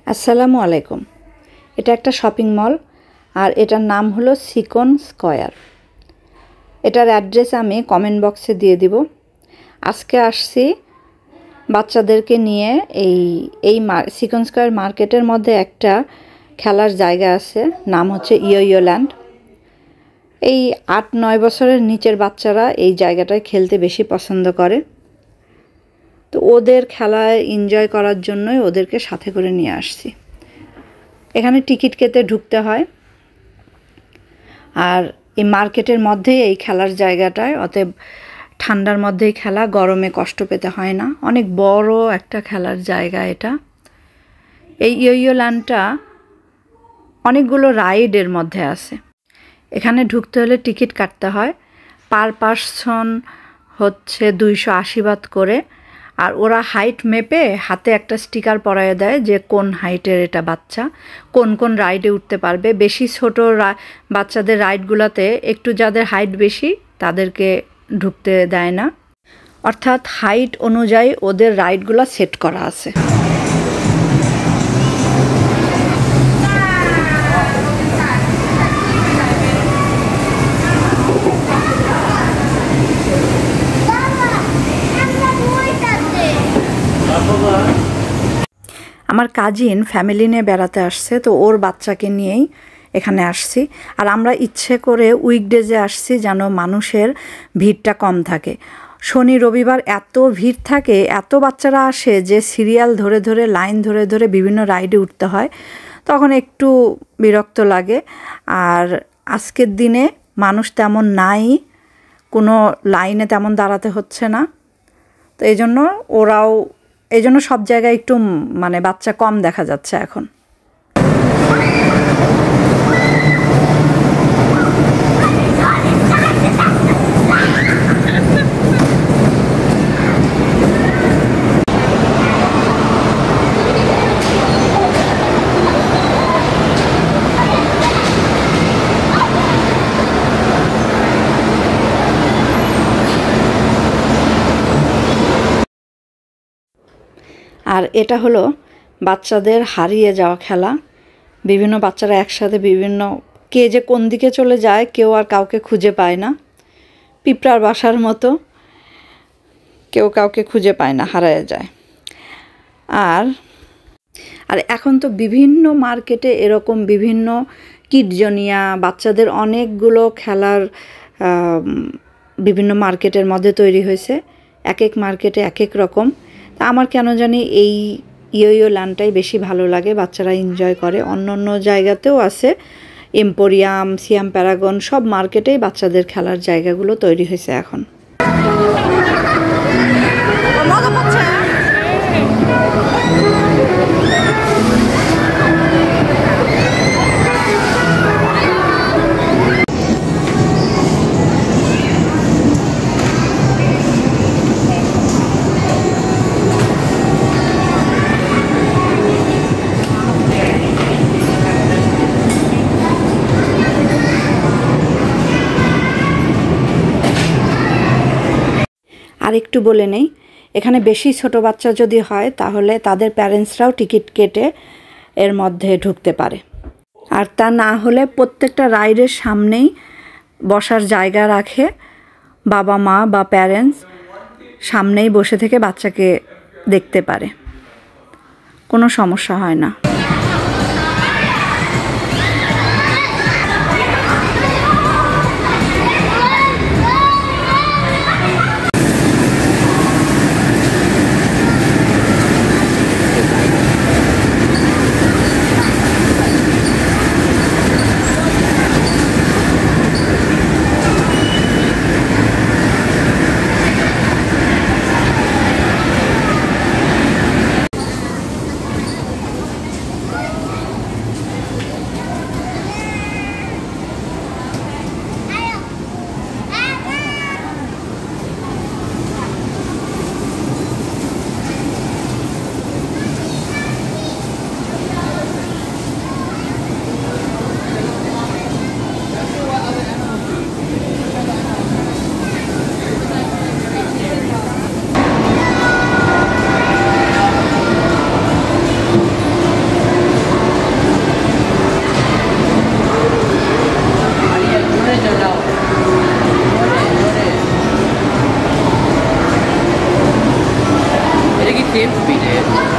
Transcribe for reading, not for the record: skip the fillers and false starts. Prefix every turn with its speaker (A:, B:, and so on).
A: আসসালামু আলাইকুম। এটা একটা শপিং মল আর এটার নাম হলো সিকন স্কয়ার। এটার অ্যাড্রেস আমি কমেন্ট বক্সে দিয়ে দিব। আজকে আসছি বাচ্চাদেরকে নিয়ে এই সিকন স্কয়ার মার্কেটের মধ্যে একটা খেলার জায়গা আছে, নাম হচ্ছে ইয়ো ল্যান্ড। এই 8-9 বছরের নিচের বাচ্চারা এই জায়গাটায় খেলতে বেশি পছন্দ করে, তো ওদের খেলায় এনজয় করার জন্যই ওদেরকে সাথে করে নিয়ে আসছি। এখানে টিকিট কেটে ঢুকতে হয় আর এই মার্কেটের মধ্যেই এই খেলার জায়গাটায়, অতএব ঠান্ডার মধ্যেই খেলা, গরমে কষ্ট পেতে হয় না। অনেক বড় একটা খেলার জায়গা এটা। এই ইয়ো ল্যান্ডটা অনেকগুলো রাইডের মধ্যে আছে। এখানে ঢুকতে হলে টিকিট কাটতে হয়। পার পারসন হচ্ছে 280 বাত করে। আর ওরা হাইট মেপে হাতে একটা স্টিকার পরায়ে দেয় যে কোন হাইটের এটা বাচ্চা, কোন কোন রাইডে উঠতে পারবে। বেশি ছোট বাচ্চাদের রাইডগুলোতে একটু যাদের হাইট বেশি তাদেরকে ঢুকতে দেয় না, অর্থাৎ হাইট অনুযায়ী ওদের রাইডগুলো সেট করা আছে। আমার কাজিন ফ্যামিলি নিয়ে বেড়াতে আসছে, তো ওর বাচ্চাকে নিয়েই এখানে আসছি। আর আমরা ইচ্ছে করে উইকডেজে আসছি যেন মানুষের ভিড়টা কম থাকে। শনি রবিবার এত ভিড় থাকে, এত বাচ্চারা আসে যে সিরিয়াল ধরে ধরে, লাইন ধরে ধরে বিভিন্ন রাইডে উঠতে হয়, তখন একটু বিরক্ত লাগে। আর আজকের দিনে মানুষ তেমন নাই, কোনো লাইনে তেমন দাঁড়াতে হচ্ছে না, তো এই জন্য সব জায়গায় একটু বাচ্চা কম দেখা যাচ্ছে এখন। আর এটা হলো বাচ্চাদের হারিয়ে যাওয়া খেলা। বিভিন্ন বাচ্চারা একসাথে কে যে কোন দিকে চলে যায় কেউ আর কাউকে খুঁজে পায় না। পিঁপড়ার বাসার মতো কেউ কাউকে খুঁজে পায় না, হারিয়ে যায়। আর এখন তো বিভিন্ন মার্কেটে এরকম বিভিন্ন কিডজনিয়া, বাচ্চাদের অনেকগুলো খেলার বিভিন্ন মার্কেটের মধ্যে তৈরি হয়েছে। এক এক মার্কেটে এক এক রকম। তা আমার কেন জানি এই ইয়ো ল্যান্ডটাই বেশি ভালো লাগে, বাচ্চারা এনজয় করে। অন্য জায়গাতেও আছে, এম্পোরিয়াম, সিয়াম প্যারাগন, সব মার্কেটেই বাচ্চাদের খেলার জায়গাগুলো তৈরি হয়েছে এখন। আর একটু বলে নেই, এখানে বেশি ছোট বাচ্চা যদি হয় তাহলে তাদের প্যারেন্টসরাও টিকিট কেটে এর মধ্যে ঢুকতে পারে। আর তা না হলে প্রত্যেকটা রাইডের সামনেই বসার জায়গা রাখে, বাবা মা বা প্যারেন্টস সামনেই বসে থেকে বাচ্চাকে দেখতে পারে, কোনো সমস্যা হয় না।
B: 10 minutes.